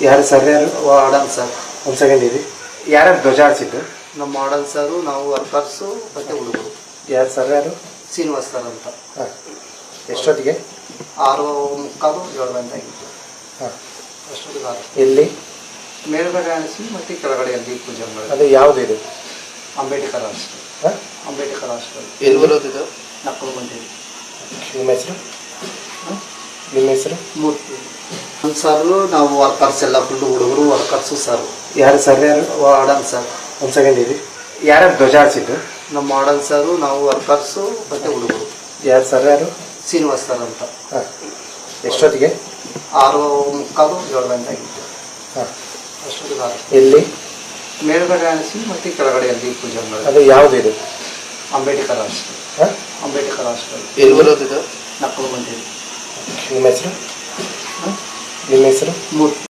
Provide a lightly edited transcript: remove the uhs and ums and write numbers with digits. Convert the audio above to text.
ಯಾರು ಸರ್? ಯಾರು? Warden sir. ಒಂದು ಸೆಕೆಂಡ್ ಇರಿ. ಯಾರ್ಯಾರು ಧ್ವಜ ಹಾರಿಸಿದ್ದು? ನಮ್ಮ ವಾರ್ಡನ್ ಸರು, ನಾವು ವರ್ಕರ್ಸು ಮತ್ತು ಹುಡುಗರು. ಯಾರು ಸರ್? ಯಾರು? ಶ್ರೀನಿವಾಸ್ ಸರ್ ಅಂತ. ಹಾಂ. ಎಷ್ಟೊತ್ತಿಗೆ? 6:45 7 ಗಂಟೆ ಆಗಿತ್ತು. ಹಾಂ. ಅಷ್ಟೊತ್ತಿಗೆ ಎಲ್ಲಿ? ಮೇಲ್ಗಡೆ ಅನಿಸಿ ಮತ್ತು ಕೆಳಗಡೆ ಅಲ್ಲಿ ಪೂಜೆ ಮಾಡಿ. ಅದು ಯಾವುದು ಇದು? ಅಂಬೇಡ್ಕರ್ ಹಾಸ್ಟೆಲ್. ಹಾಂ, ಅಂಬೇಡ್ಕರ್ ಹಾಸ್ಟೆಲ್. ಎಲ್ಲಿ ಬರೋದಿದ್ದು? ನಕ್ಕಲು ಬಂದಿದೆ. ನಿಮ್ಮ ಹೆಸರು? ನಿಮ್ಮ ಹೆಸರು? ಮೂರ್ತಿ. ನಮ್ಮ ಸರು, ನಾವು ವರ್ಕರ್ಸ್ ಎಲ್ಲ ಫುಲ್ಲು ಹುಡುಗರು ವರ್ಕರ್ಸು ಸರ್. ಯಾರು ಸರ್? ಯಾರು? Warden sir. ಒಂದು ಸೆಕೆಂಡ್ ಇರಿ. ಯಾರ್ಯಾರು ಧ್ವಜ ಹಾರಿಸಿದ್ದು? ನಮ್ಮ ವಾರ್ಡನ್ ಸರು, ನಾವು ವರ್ಕರ್ಸು ಮತ್ತು ಹುಡುಗರು. ಯಾರು ಸರ್? ಯಾರು? ಶ್ರೀನಿವಾಸ್ ಸರ್ ಅಂತ. ಹಾಂ. ಎಷ್ಟೊತ್ತಿಗೆ? 6:45 7 ಗಂಟೆ ಆಗಿತ್ತು. ಹಾಂ. ಅಷ್ಟೊತ್ತಿಗೆ ಎಲ್ಲಿ? ಮೇಲ್ಗಡೆ ಅನಿಸಿ ಮತ್ತು ಕೆಳಗಡೆ ಅಲ್ಲಿ ಪೂಜೆ ಮಾಡಿ. ಅದು ಯಾವುದು ಇದು? ಅಂಬೇಡ್ಕರ್ ಹಾಸ್ಟೆಲ್. ಹಾಂ, ಅಂಬೇಡ್ಕರ್ ಹಾಸ್ಟೆಲ್. ಎಲ್ಲಿ ಬರೋದಿದ್ದು? ನಕ್ಕಲು ಬಂದಿದೆ. ನಿಮ್ಮ ಹೆಸರು? ನಿಮ್ಮ ಹೆಸರು? ಮೂರ್ತಿ.